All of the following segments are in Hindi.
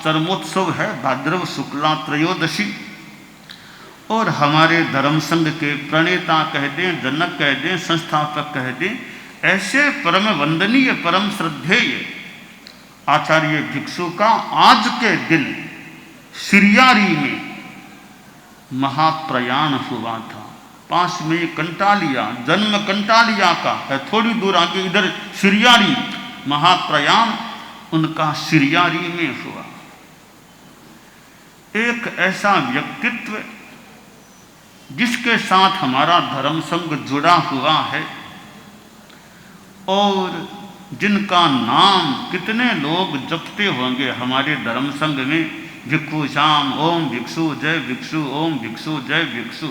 चरमोत्सव है, भाद्रव शुक्ला त्रयोदशी। और हमारे धर्म संघ के प्रणेता कह दें, जनक कह दें, संस्थापक कह दें, ऐसे परम वंदनीय परम श्रद्धेय आचार्य भिक्षु का आज के दिन सिरियारी में महाप्रयाण हुआ था। पास में कंटालिया, जन्म कंटालिया का है, थोड़ी दूर आगे इधर सिरियारी, महाप्रयाण उनका सिरियारी में हुआ। एक ऐसा व्यक्तित्व जिसके साथ हमारा धर्म संघ जुड़ा हुआ है और जिनका नाम कितने लोग जपते होंगे हमारे धर्म संघ में, भिक्षु श्याम, ओम भिक्षु जय भिक्षु, ओम भिक्षु जय भिक्षु।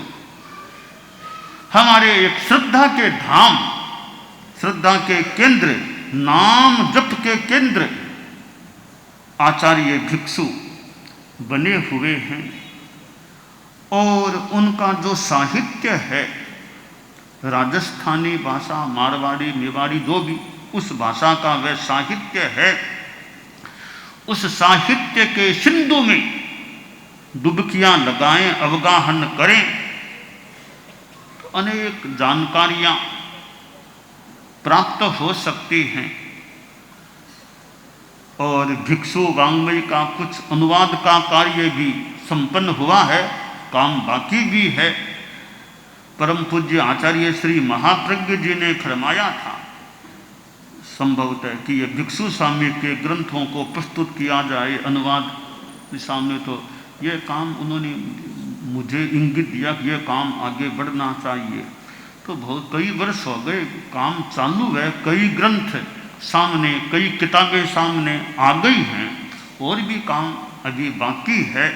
हमारे एक श्रद्धा के धाम, श्रद्धा के केंद्र, नाम जप के केंद्र आचार्य भिक्षु बने हुए हैं। और उनका जो साहित्य है, राजस्थानी भाषा, मारवाड़ी, मेवाड़ी, जो भी उस भाषा का वह साहित्य है, उस साहित्य के सिंधु में डुबकियां लगाएं, अवगाहन करें, तो अनेक जानकारियां प्राप्त हो सकती हैं। और भिक्षु वाङ्मय का कुछ अनुवाद का कार्य भी संपन्न हुआ है, काम बाकी भी है। परम पूज्य आचार्य श्री महाप्रज्ञ जी ने फरमाया था संभवतः कि ये भिक्षु स्वामी के ग्रंथों को प्रस्तुत किया जाए अनुवाद दिशा में, तो ये काम उन्होंने मुझे इंगित दिया कि ये काम आगे बढ़ना चाहिए। तो बहुत कई वर्ष हो गए, काम चालू है, कई ग्रंथ सामने, कई किताबें सामने आ गई हैं, और भी काम अभी बाकी है।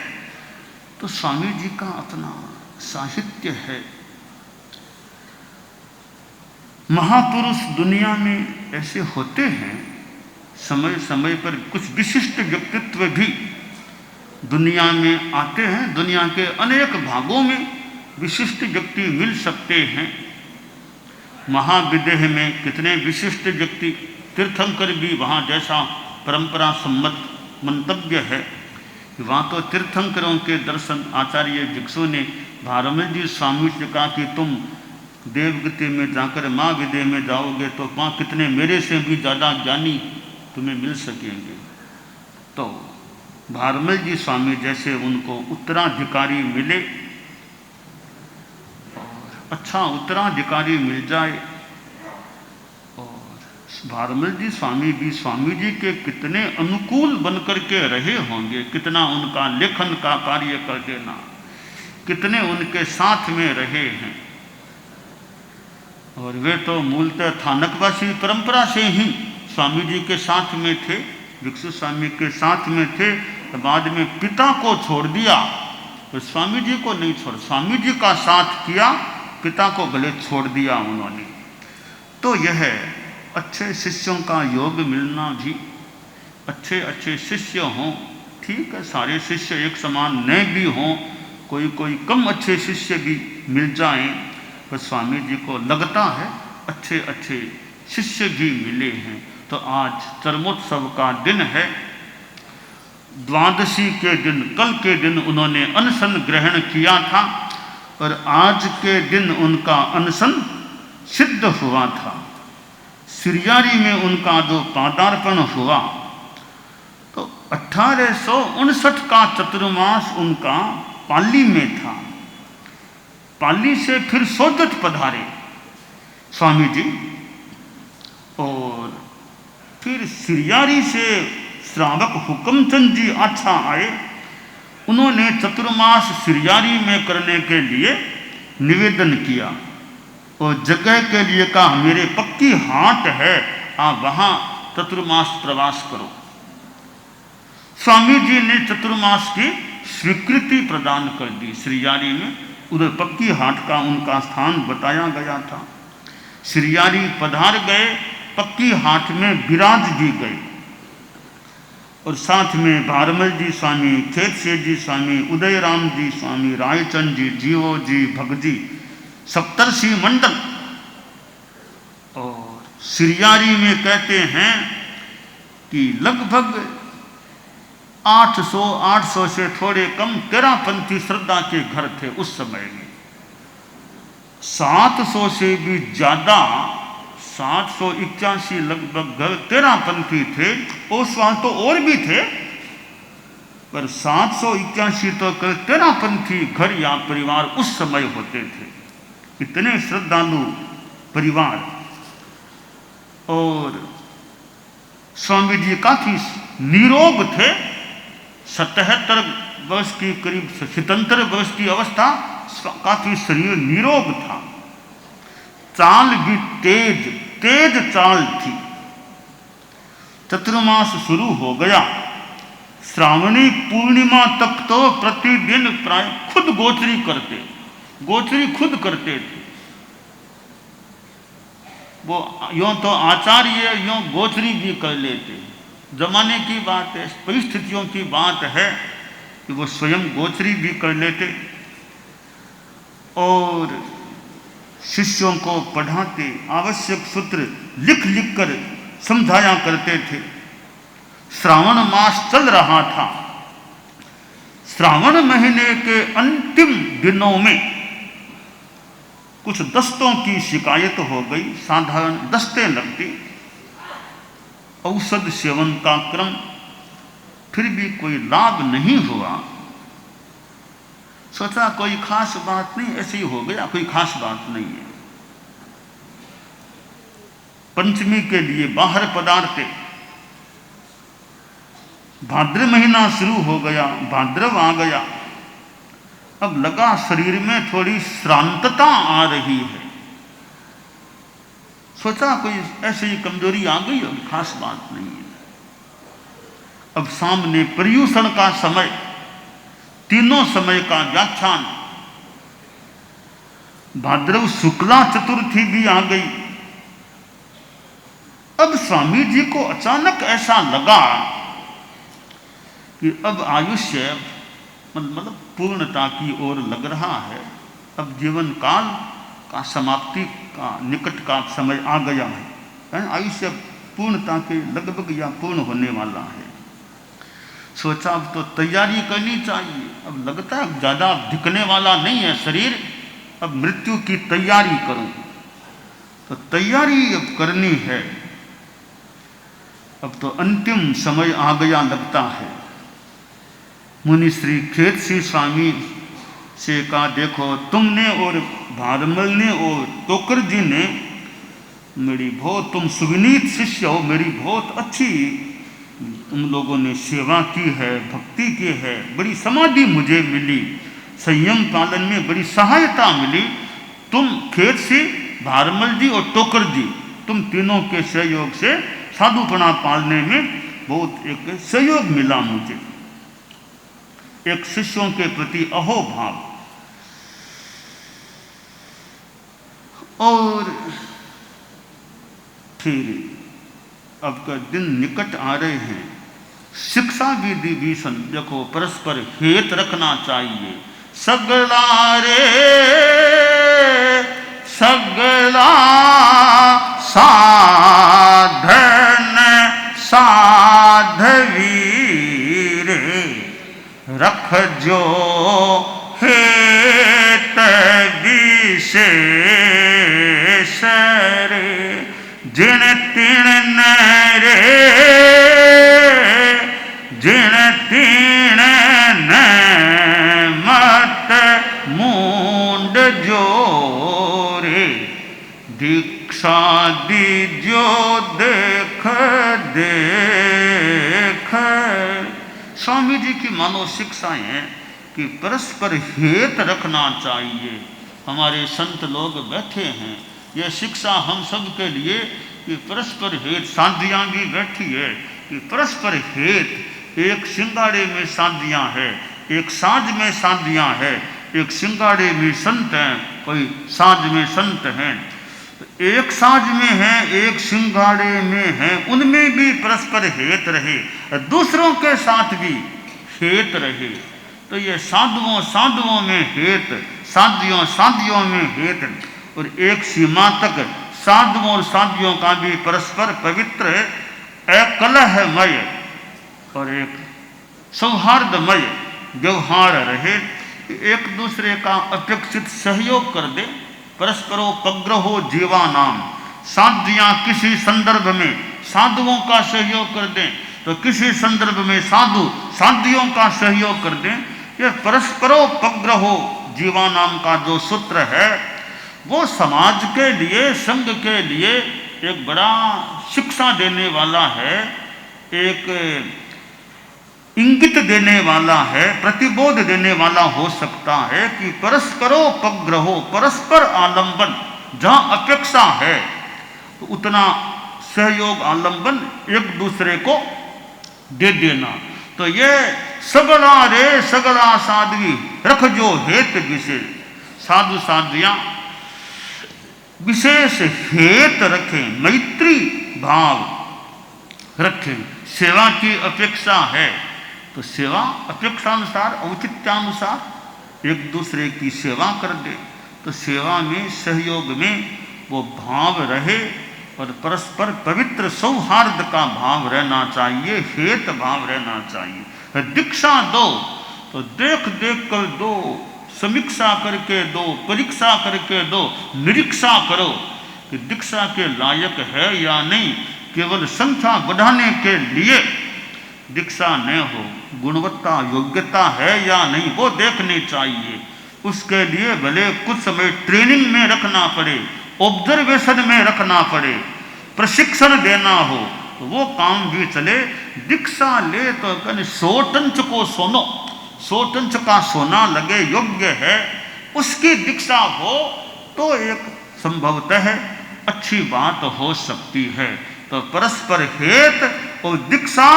तो स्वामी जी का अपना साहित्य है। महापुरुष दुनिया में ऐसे होते हैं, समय समय पर कुछ विशिष्ट व्यक्तित्व भी दुनिया में आते हैं। दुनिया के अनेक भागों में विशिष्ट व्यक्ति मिल सकते हैं। महाविदेह में कितने विशिष्ट व्यक्ति, तीर्थंकर भी वहाँ जैसा परंपरा सम्मत मंतव्य है, वहाँ तो तीर्थंकरों के दर्शन आचार्य भिक्षु ने भारमल जी स्वामी से कहा कि तुम देवगति में जाकर महाविदेह में जाओगे तो वहाँ कितने मेरे से भी ज़्यादा ज्ञानी तुम्हें मिल सकेंगे। तो भारमल जी स्वामी जैसे उनको उत्तराधिकारी मिले, और अच्छा उत्तराधिकारी मिल जाए। और भारमल जी स्वामी भी स्वामी जी के कितने अनुकूल बनकर के रहे होंगे, कितना उनका लेखन का कार्य कर देना, कितने उनके साथ में रहे हैं। और वे तो मूलतः थानकवासी परंपरा से ही स्वामी जी के साथ में थे, भिक्षु स्वामी के साथ में थे। तो बाद में पिता को छोड़ दिया, तो स्वामी जी को नहीं छोड़, स्वामी जी का साथ किया, पिता को गले छोड़ दिया उन्होंने। तो यह अच्छे शिष्यों का योग मिलना भी, अच्छे अच्छे शिष्य हों, ठीक है, सारे शिष्य एक समान न भी हों, कोई कोई कम अच्छे शिष्य भी मिल जाएं, पर स्वामी जी को लगता है अच्छे अच्छे शिष्य भी मिले हैं। तो आज चरमोत्सव का दिन है, द्वादशी के दिन, कल के दिन उन्होंने अनशन ग्रहण किया था, और आज के दिन उनका अनशन सिद्ध हुआ था। सिरियारी में उनका जो पादार्पण हुआ, तो 1859 का चतुर्मास उनका पाली में था। पाली से फिर सोजत पधारे स्वामी जी, और फिर सिरियारी से श्रावक हुक्मचंद जी अच्छा आए। उन्होंने चतुर्मास सिरियारी में करने के लिए निवेदन किया, और जगह के लिए कहा मेरे पक्की हाट है, आप वहाँ चतुर्मास प्रवास करो। स्वामी जी ने चतुर्मास की स्वीकृति प्रदान कर दी। सिरियारी में उधर पक्की हाट का उनका स्थान बताया गया था। सिरियारी पधार गए, पक्की हाट में विराज भी गए, और साथ में भारमल जी स्वामी, खेतसे जी स्वामी, उदयराम जी स्वामी, रायचंद जी, जीवो जी, भगजी, सप्तर्षि मंडल। और सिरियारी में कहते हैं कि लगभग 800 से थोड़े कम तेरापंथी श्रद्धा के घर थे उस समय में। 700 से भी ज़्यादा 781 लगभग घर तेरापंथी थे। उस साल तो और भी थे, पर 781 तो तेरापंथी घर या परिवार उस समय होते थे। इतने श्रद्धालु परिवार। और स्वामी जी काफी निरोग थे। 77 वर्ष की करीब 77 वर्ष की अवस्था, काफी शरीर निरोग था। चाल भी तेज चाल थी। चतुर्मास शुरू हो गया। श्रावणी पूर्णिमा तक तो प्रतिदिन प्राय खुद गोचरी खुद करते थे। वो यूं तो आचार्य यूं गोचरी भी कर लेते। जमाने की बात है, परिस्थितियों की बात है कि वो स्वयं गोचरी भी कर लेते और शिष्यों को पढ़ाते, आवश्यक सूत्र लिख कर समझाया करते थे। श्रावण मास चल रहा था। श्रावण महीने के अंतिम दिनों में कुछ दस्तों की शिकायत हो गई। साधारण दस्ते लगती। औषध सेवन का क्रम, फिर भी कोई लाभ नहीं हुआ। सोचा कोई खास बात नहीं, ऐसे ही हो गया, कोई खास बात नहीं है। पंचमी के लिए बाहर पधारते। भाद्र महीना शुरू हो गया, भाद्रव आ गया। अब लगा शरीर में थोड़ी श्रांतता आ रही है। सोचा कोई ऐसे ही कमजोरी आ गई, अब खास बात नहीं है। अब सामने पर्यूषण का समय, तीनों समय का व्याख्यान। भाद्रव शुक्ला चतुर्थी भी आ गई। अब स्वामी जी को अचानक ऐसा लगा कि अब आयुष्य मतलब पूर्णता की ओर लग रहा है। अब जीवन काल का समाप्ति का निकट का समय आ गया है। आयुष्य पूर्णता के लगभग या पूर्ण होने वाला है। सोचा अब तो तैयारी करनी चाहिए। अब लगता है ज़्यादा दिखने वाला नहीं है शरीर, अब मृत्यु की तैयारी करूं। तो तैयारी अब करनी है। अब तो अंतिम समय आ गया लगता है। मुनि श्री खेतसी स्वामी से कहा, देखो तुमने और भारमल ने और टोकर जी ने मेरी बहुत, तुम सुविनीत शिष्य हो, मेरी बहुत अच्छी तुम लोगों ने सेवा की है, भक्ति की है, बड़ी समाधि मुझे मिली, संयम पालन में बड़ी सहायता मिली। तुम खेतसी, भारमल जी और टोकर जी, तुम तीनों के सहयोग से साधुपना पालने में बहुत एक सहयोग मिला मुझे, एक शिष्यों के प्रति अहोभाव। और फिर अब का दिन निकट आ रहे हैं। शिक्षा विधि भीषण, देखो परस्पर हेत रखना चाहिए। सगला रे सगला साधन साधवी रे, रख जो हेत विशेष रे, जिन तिण रे जिन तिण न मत मूंड जोरे, दीक्षा दीजो देख देख। स्वामी जी की मानो शिक्षाएं हैं कि परस्पर हेत रखना चाहिए। हमारे संत लोग बैठे हैं, यह शिक्षा हम सब के लिए कि परस्पर हेत। साधियाँ भी बैठी है कि परस्पर हेत। एक सिंगाड़े में साधियाँ है, एक साज में साधियाँ है, एक सिंगाड़े में संत हैं, कोई साज में संत हैं। एक साज में है, एक सिंगाड़े में है, उनमें भी परस्पर हेत रहे, दूसरों के साथ भी हेत रहे। तो ये साधुओं में हेत, साधियों में हेत, और एक सीमा तक साधुओं और साधियों का भी परस्पर पवित्र एकलहमय और एक सौहार्दमय व्यवहार रहे, एक दूसरे का अपेक्षित सहयोग कर दे। परस्परोपग्रहो जीवानाम, साध्वियाँ किसी संदर्भ में साधुओं का सहयोग कर दें तो किसी संदर्भ में साधु साध्वियों का सहयोग कर दें। ये परस्परोपग्रहो जीवानाम का जो सूत्र है वो समाज के लिए, संघ के लिए एक बड़ा शिक्षा देने वाला है, एक इंगित देने वाला है, प्रतिबोध देने वाला हो सकता है कि परस्परोपग्रहो, परस्पर आलंबन, जहाँ अपेक्षा है तो उतना सहयोग आलंबन एक दूसरे को दे देना। तो ये सगला रे सगला साध्वी रख जो हेत विशेष, साधु साध्वियाँ विशेष हेत रखें, मैत्री भाव रखें। सेवा की अपेक्षा है तो सेवा अपेक्षानुसार, औचित्यानुसार एक दूसरे की सेवा कर दे, तो सेवा में, सहयोग में वो भाव रहे और परस्पर पवित्र सौहार्द का भाव रहना चाहिए, हेत भाव रहना चाहिए। दीक्षा दो तो देख देख कर दो, समीक्षा करके दो, परीक्षा करके दो, निरीक्षा करो कि दीक्षा के लायक है या नहीं। केवल संख्या बढ़ाने के लिए दीक्षा न हो, गुणवत्ता योग्यता है या नहीं वो देखनी चाहिए। उसके लिए भले कुछ समय ट्रेनिंग में रखना पड़े, ऑब्जर्वेशन में रखना पड़े, प्रशिक्षण देना हो तो वो काम भी चले। दीक्षा ले तो कहने 100 टंच को सोनो, 100 टंच का सोना लगे, योग्य है, उसकी दीक्षा हो तो एक संभवतः अच्छी बात हो सकती है। तो परस्पर हेत और दीक्षा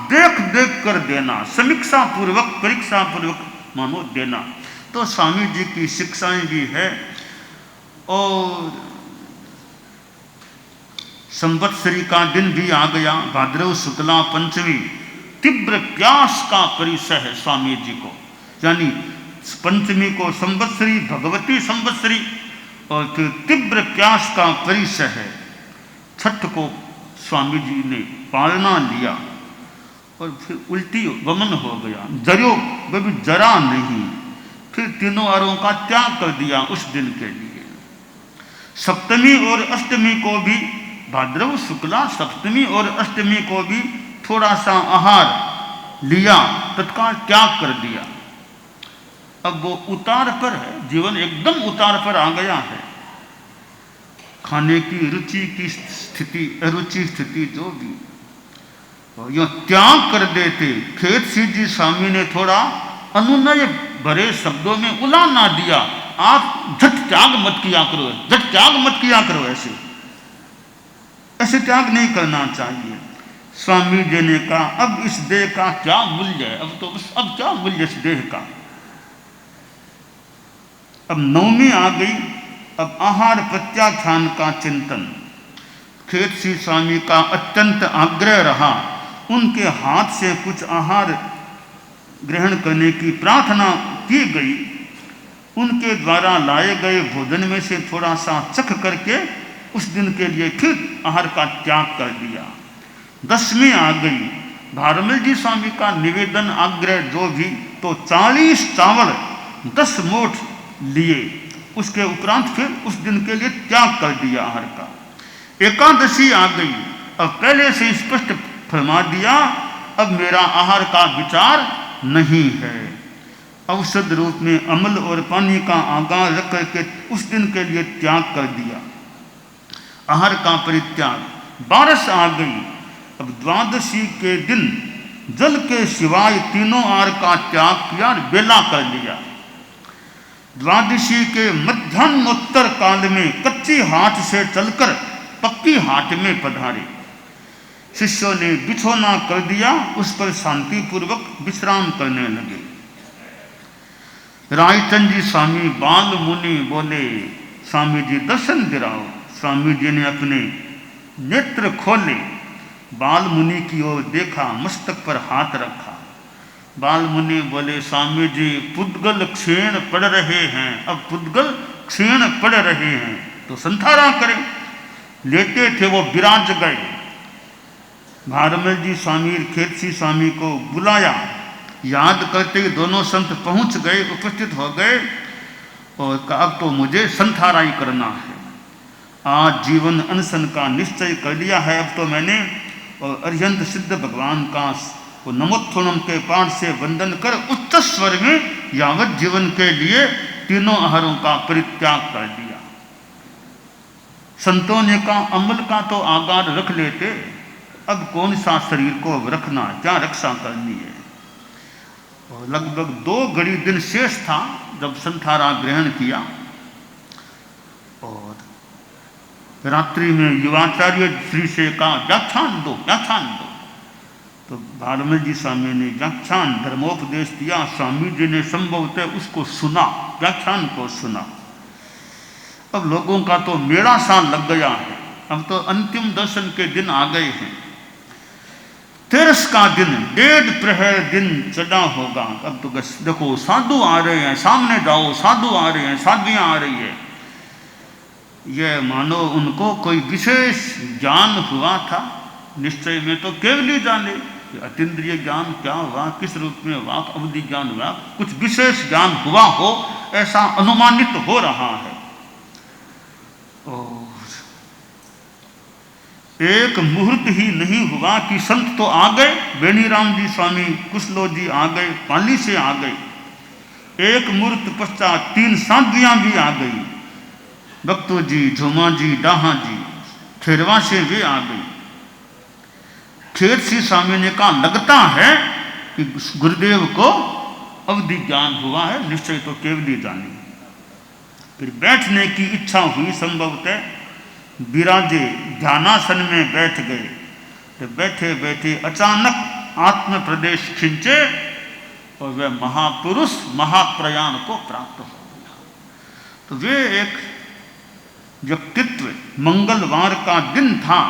देख देख कर देना, समीक्षा पूर्वक, परीक्षा पूर्वक मानो देना। तो स्वामी जी की शिक्षाएं भी है। और संवत्सरी का दिन भी आ गया, भाद्रव शुक्ला पंचमी, तीव्र प्यास का परिचय है स्वामी जी को। यानी पंचमी को संवत्सरी, भगवती संवत्सरी, और फिर तीव्र प्यास का परिचय है। छठ को स्वामी जी ने पालना लिया और फिर उल्टी वमन हो गया, जरो भी जरा नहीं, फिर तीनों अरों का त्याग कर दिया उस दिन के लिए। सप्तमी और अष्टमी को भी, भाद्रव शुक्ला सप्तमी और अष्टमी को भी थोड़ा सा आहार लिया, तत्काल त्याग कर दिया। अब वो उतार पर है, जीवन एकदम उतार पर आ गया है। खाने की रुचि की स्थिति, अरुचि स्थिति जो भी, यो त्याग कर देते। खेत सिंह जी स्वामी ने थोड़ा अनुनय भरे शब्दों में उलाना दिया, आप झट त्याग मत किया करो, झट त्याग मत किया करो, ऐसे त्याग नहीं करना चाहिए। स्वामी जी ने कहा अब इस देह का क्या मूल्य है, अब क्या मूल्य इस देह का। अब नवमी आ गई, अब आहार प्रत्याख्यान का चिंतन। खेत सिंह स्वामी का अत्यंत आग्रह रहा, उनके हाथ से कुछ आहार ग्रहण करने की प्रार्थना की गई। उनके द्वारा लाए गए भोजन में से थोड़ा सा चख करके उस दिन के लिए फिर आहार का त्याग कर दिया। दसवीं आ गई, भारमल जी स्वामी का निवेदन आग्रह जो भी, तो 40 चावल 10 मोठ लिए, उसके उपरांत फिर उस दिन के लिए त्याग कर दिया आहार का। एकादशी आ गई, अब पहले से स्पष्ट फरमा दिया अब मेरा आहार का विचार नहीं है। औषध रूप में अमल और पानी का आगाह रख करके उस दिन के लिए त्याग कर दिया, आहार का परित्याग। 12 आ गई, अब द्वादशी के दिन जल के सिवाय तीनों आहार का त्याग किया, बेला कर दिया। द्वादशी के मध्यान्होत्तर काल में कच्ची हाट से चलकर पक्की हाट में पधारे। शिष्यों ने बिछोना कर दिया, उस पर शांतिपूर्वक विश्राम करने लगे। रायचंद जी स्वामी बाल मुनि बोले स्वामी जी दर्शन दिलाओ। स्वामी जी ने अपने नेत्र खोले, बाल मुनि की ओर देखा, मस्तक पर हाथ रखा। बाल मुनि बोले स्वामी जी पुद्गल क्षीण पड़ रहे हैं, अब पुद्गल क्षीण पड़ रहे हैं तो संथारा करें। लेटे थे वो विराज गए। भारमल जी स्वामी खेत सिंह स्वामी को बुलाया याद करते ही दोनों संत पहुंच गए, उपस्थित हो गए और कहा अब तो मुझे संथाराई करना है। आज जीवन अनशन का निश्चय कर लिया है। अब तो मैंने और अरिहंत सिद्ध भगवान का नमोत्थोनम के पाठ से वंदन कर उच्च स्वर में यावत जीवन के लिए तीनों आहारों का परित्याग कर दिया। संतों ने कहा अमल का तो आगार रख लेते, अब कौन सा शरीर को रखना, क्या रक्षा करनी है। और लगभग 2 घड़ी दिन शेष था जब संथारा ग्रहण किया। और रात्रि में युवाचार्य श्री से कहा व्याख्यान दो, व्याख्यान दो। तो बारहवें जी स्वामी ने व्याख्यान धर्मोपदेश दिया। स्वामी जी ने संभवतः उसको सुना, व्याख्यान को सुना। अब लोगों का तो मेला सा लग गया है। अब तो अंतिम दर्शन के दिन आ गए हैं। तेरस का दिन, 1.5 प्रहर दिन चढ़ा होगा। अब तो देखो साधु आ रहे हैं, सामने जाओ, साधु आ रहे हैं, साध्वियां आ रही है। यह मानो उनको कोई विशेष ज्ञान हुआ था। निश्चय में तो केवली जाने, अतीन्द्रिय ज्ञान क्या हुआ, किस रूप में हुआ, अवधि ज्ञान हुआ, कुछ विशेष ज्ञान हुआ हो ऐसा अनुमानित हो रहा है। और एक मुहूर्त ही नहीं हुआ कि संत तो आ गए, बेनीराम जी स्वामी कुशलो जी आ गए, पाली से आ गए। एक मुहूर्त पश्चात 3 साध्वियां भी आ गई, भक्तो जी, झुमा जी, डाहा जी, खेरवा से वे आ गई। खेत सी स्वामी ने कहा लगता है कि गुरुदेव को अवधि ज्ञान हुआ है, निश्चय तो केवली जानी। फिर बैठने की इच्छा हुई, संभवतः विराजे ध्यानासन में बैठ गए। तो बैठे बैठे अचानक आत्म प्रदेश खिंचे और वह महापुरुष महाप्रयाण को प्राप्त हो गया। तो वे एक व्यक्तित्व, मंगलवार का दिन था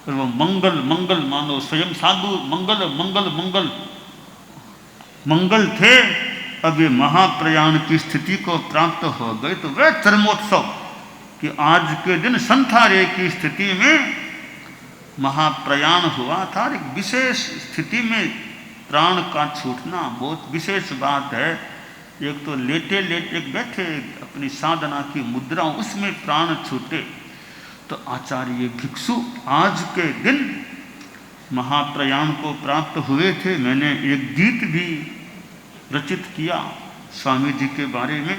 और वो मंगल मंगल मानो स्वयं साधु मंगल मंगल मंगल मंगल थे। अब ये महाप्रयाण की स्थिति को प्राप्त हो गए। तो वह चरमोत्सव कि आज के दिन संथारे की स्थिति में महाप्रयाण हुआ था। एक विशेष स्थिति में प्राण का छूटना बहुत विशेष बात है। एक तो लेटे लेटे बैठे अपनी साधना की मुद्रा, उसमें प्राण छूटे। तो आचार्य भिक्षु आज के दिन महाप्रयाण को प्राप्त हुए थे। मैंने एक गीत भी रचित किया स्वामी जी के बारे में।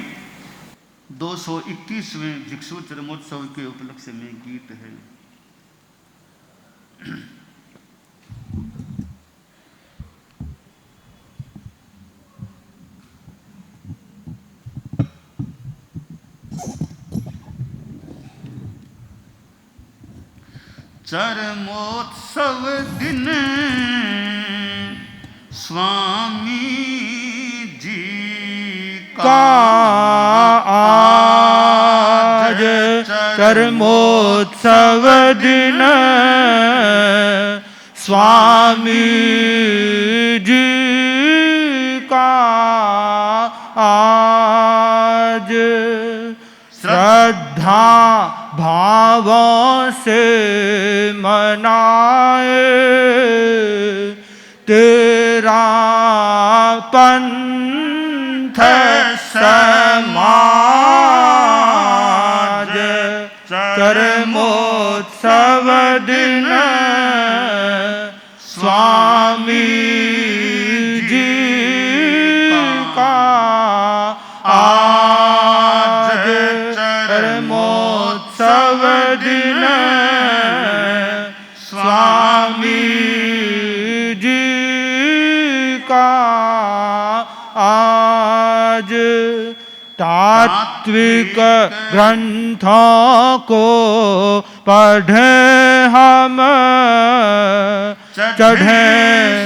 221वें भिक्षु चरमोत्सव के उपलक्ष्य में गीत है। चरमोत्सव दिन स्वामी जी का आज चरमोत्सव दिन स्वामी जी का आज श्रद्धा भावों से मनाए तेरा पंथ समाज। चरमोत्सव दिन स्वामी जी का आज चरमोत्सव दिन स्वामी जी का आज। तात्विक ग्रंथों को पढ़े हम चढ़े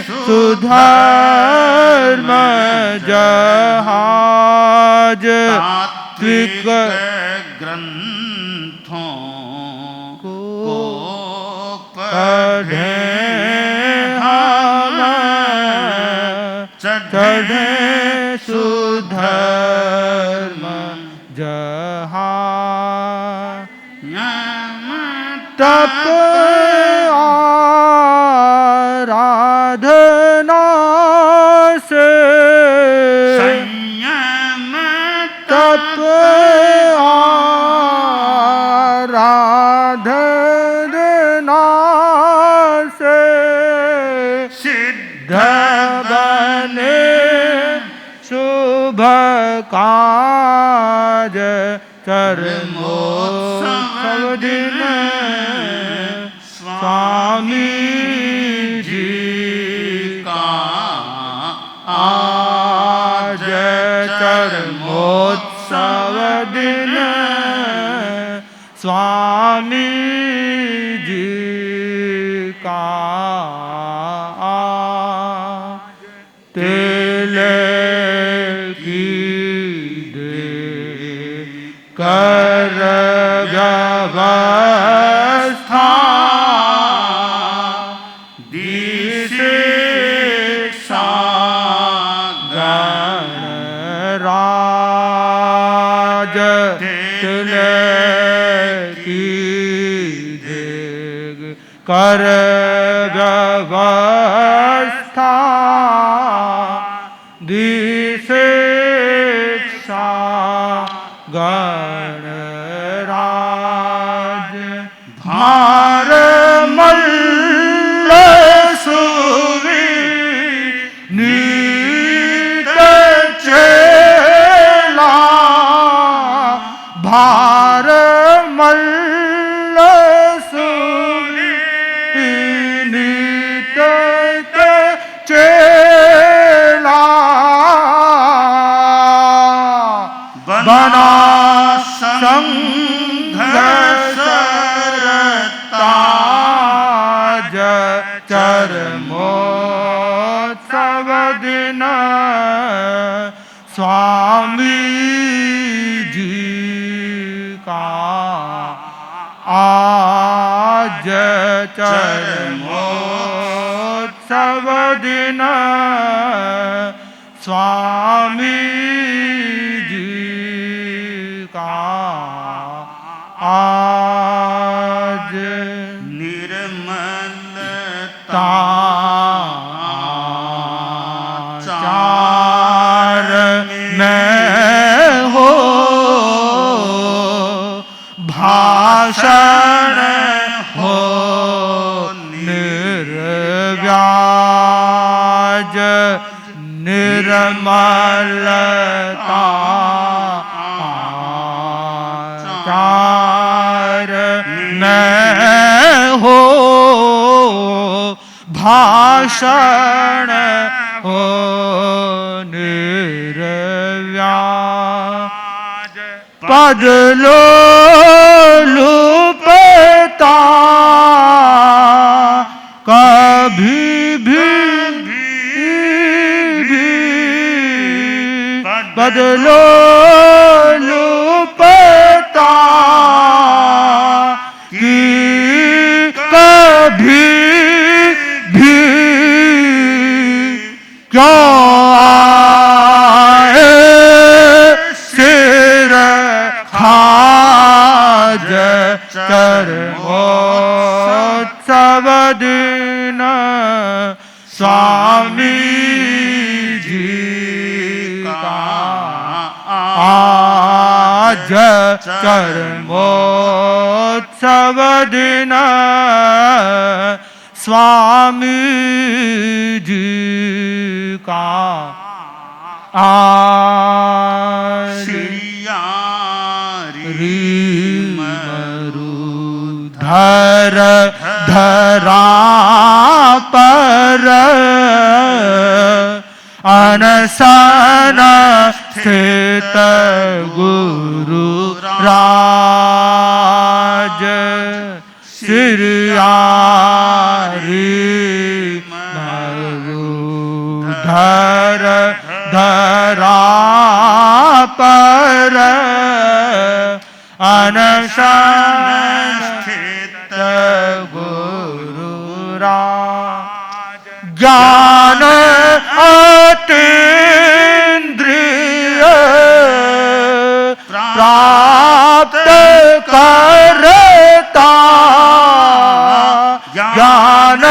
सुधर्म जहाज। तात्विक ग्रंथों को पढ़े हम चढ़े सुधर्म जहाज। तप आराधना से शुभ काज चरमोत्सव दिन स्वामी जी का आज चरमोत्सव दिन स्वामी जी का तिल की दे कर व्यवस्था दीक्षा गणराज तिल की दे कर व्यवस्था दीक्षा गणराज भार मल्ल सुवी नीत चेला भार मल्ल सुवी नीत चेला बना संघ सरताज चरमोत्सव दिन स्वामी जी का आज चरमोत्सव दिन स्वामी जी का आज निर्मलता चार में हो भाषण हो निर्व्याज निर्मलता चार में हो भाषण हो निर्व्याज पद लोलुपता कभी भी पद लोलुपता कि कभी भी क्यों आए सिर खाज चरमोत्सव दिन स्वामी जी का आज चरमोत्सव दिन स्वामी जी का आज मरुधर धरा पर अनशन स्थित गुरु राज सिरियारी मरुधर धरा पर अनशन स्थित गुरु राज ज्ञान अतीन्द्रिय प्राप्त करता ज्ञान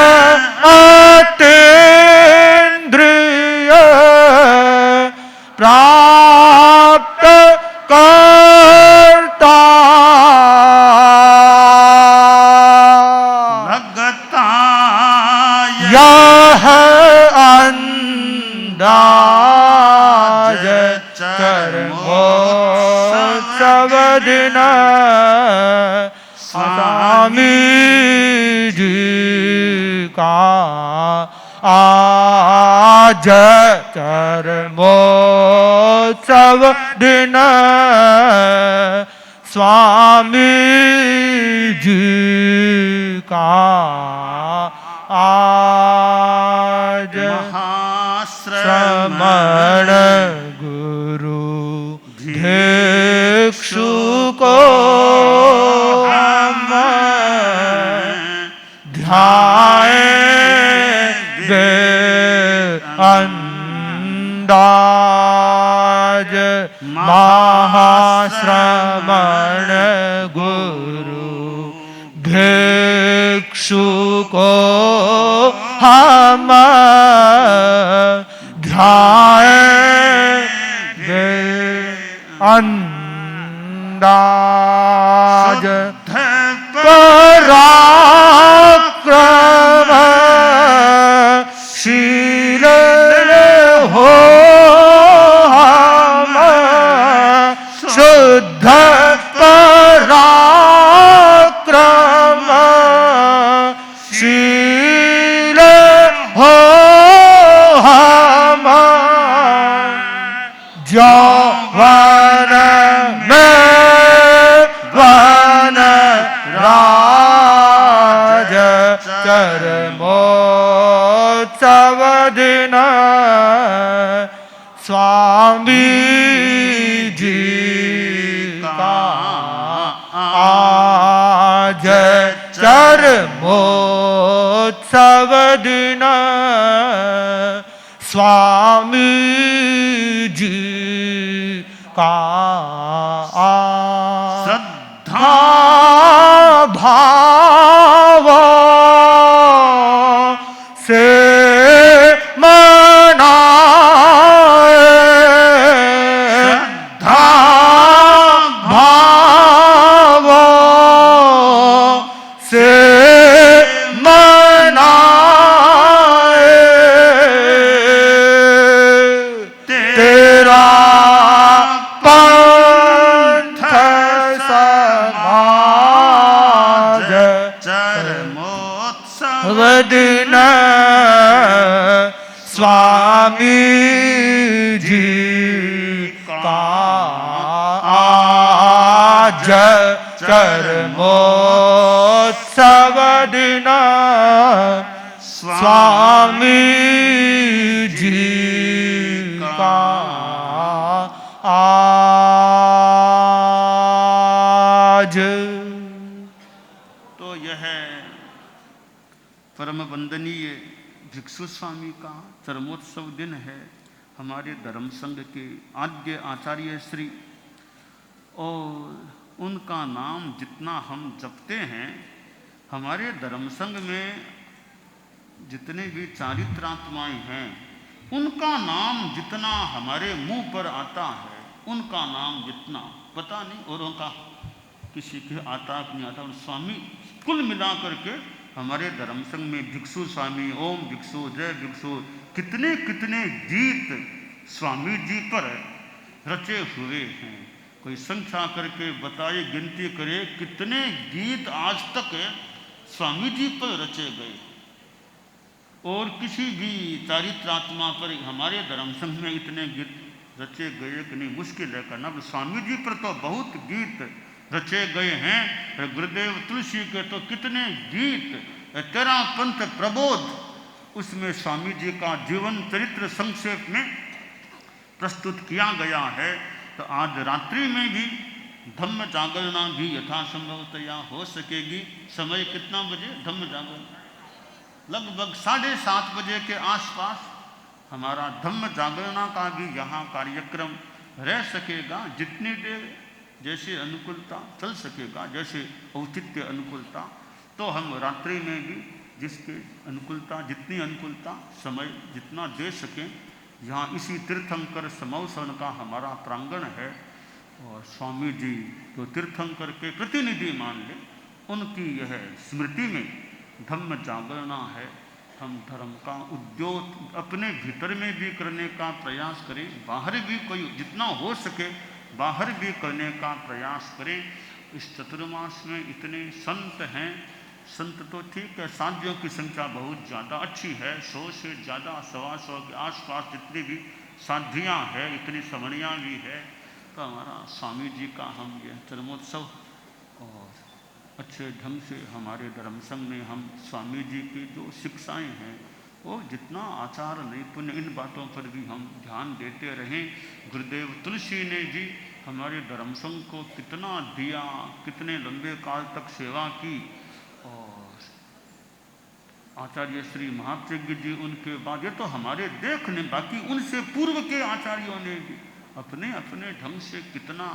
अतीन्द्रिय प्राप्त करता लगता यह अंदाज चरमोत्सव दिन स्वामी जी का आज चरमोत्सव दिन स्वामी जी का आज श्रमण गुरु भिक्षु को हम ध्याएंगे अंदाज महाश्रमण गुरु भिक्षु को हम ध्याएंगे अंदाज पराक्रम शील हो हम शुद्ध पराक्रम शील हो हम जौवन में वन राज चरमोत्सव दिन स्वामी जी का आज चरमोत्सव दिन स्वामी जी का श्रद्धा भाव से मनाए श्रद्धा भाव से मनाए तेरा पंथ समाज चरमोत्सव दिन स्वामी जी का आज चरमोत्सव दिन स्वामी जी का आज। तो यह परम वंदनीय भिक्षु स्वामी का चरमोत्सव दिन है। हमारे धर्म संघ के आद्य आचार्य श्री, और उनका नाम जितना हम जपते हैं, हमारे धर्म संघ में जितने भी चारित्रात्माएं हैं, उनका नाम जितना हमारे मुंह पर आता है, उनका नाम जितना पता नहीं औरों का किसी के आता कि नहीं आता, और स्वामी कुल मिला करके हमारे धर्म संघ में भिक्षु स्वामी, ओम भिक्षु, जय भिक्षु, कितने कितने गीत स्वामी जी पर रचे हुए हैं। कोई संख्या करके बताए, गिनती करे कितने गीत आज तक स्वामी जी पर रचे गए। और किसी भी चारित्रात्मा पर हमारे धर्म संघ में इतने गीत रचे गए कि नहीं, मुश्किल है करना। स्वामी जी पर तो बहुत गीत रचे गए हैं। गुरुदेव तुलसी के तो कितने गीत, तेरा पंथ प्रबोध, उसमें स्वामी जी का जीवन चरित्र संक्षेप में प्रस्तुत किया गया है। तो आज रात्रि में भी धम्म जागरणा भी यथासंभवतया हो सकेगी। समय कितना बजे धम्म जागरण? लगभग 7:30 बजे के आसपास हमारा धम्म जागरणा का भी यहाँ कार्यक्रम रह सकेगा। जितनी देर जैसे अनुकूलता चल सकेगा, जैसे औचित्य अनुकूलता, तो हम रात्रि में भी जिसके अनुकूलता, जितनी अनुकूलता समय जितना दे सकें। यहाँ इसी तीर्थंकर समौसन का हमारा प्रांगण है, और स्वामी जी जो तीर्थंकर के प्रतिनिधि मान ले, उनकी यह स्मृति में धम्म जागरणा है। हम धर्म का उद्योग अपने भीतर में भी करने का प्रयास करें, बाहर भी कोई जितना हो सके बाहर भी करने का प्रयास करें। इस चतुर्मास में इतने संत हैं, संत तो ठीक है, साधियों की संख्या बहुत ज़्यादा अच्छी है, 100 से ज़्यादा, 125 के आसपास जितनी भी साधियाँ हैं, इतनी समणियाँ भी है। तो हमारा स्वामी जी का हम ये जन्मोत्सव और अच्छे ढंग से हमारे धर्म संघ में हम स्वामी जी की जो शिक्षाएं हैं वो जितना आचार नैपुण्य इन बातों पर भी हम ध्यान देते रहें। गुरुदेव तुलसी ने भी हमारे धर्म संघ को कितना दिया, कितने लंबे काल तक सेवा की, और आचार्य श्री महाप्रज्ञ जी उनके बाद, ये तो हमारे देखने, बाकी उनसे पूर्व के आचार्यों ने भी अपने अपने ढंग से कितना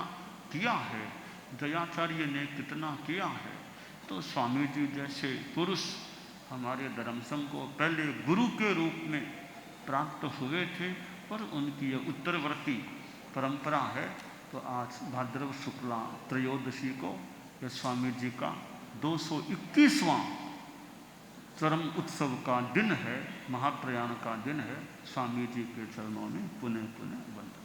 किया है, दयाचार्य ने कितना किया है। तो स्वामी जी जैसे पुरुष हमारे धर्म संघ को पहले गुरु के रूप में प्राप्त हुए थे, पर उनकी यह उत्तरवर्ती परंपरा है। तो आज भाद्रव शुक्ला त्रयोदशी को यह स्वामी जी का 221वां चरम उत्सव का दिन है, महाप्रयाण का दिन है। स्वामी जी के चरणों में पुनः पुनः वंदन।